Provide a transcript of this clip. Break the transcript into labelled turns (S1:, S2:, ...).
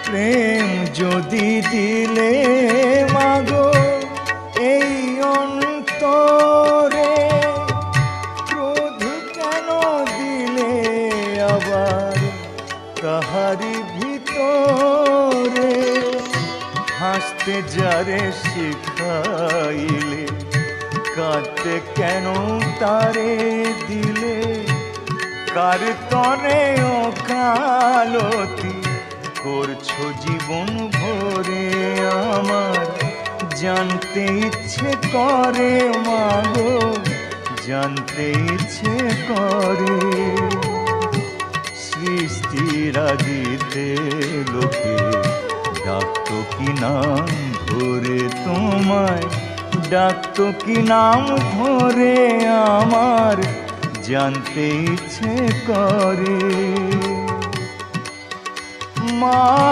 S1: প্রেম যদি দিলে মাগো এই অন্তরে, ক্রোধ কেন দিলে আবার তাহারি ভিতরে? হাসতে যারে শিখাইলে, কাঁদতে কেন তারে দিলে? কার তরে ওকালতি করছো জীবন ভরে আমার? জানতে ইচ্ছে করে মাগো, জানতে ইচ্ছে করে। সৃষ্টির আদিতে লোকে ডাকতো কি নাম ধরে তোমায়? ডাকতো কি নাম ধরে আমার? জানতে ইচ্ছে করে মা।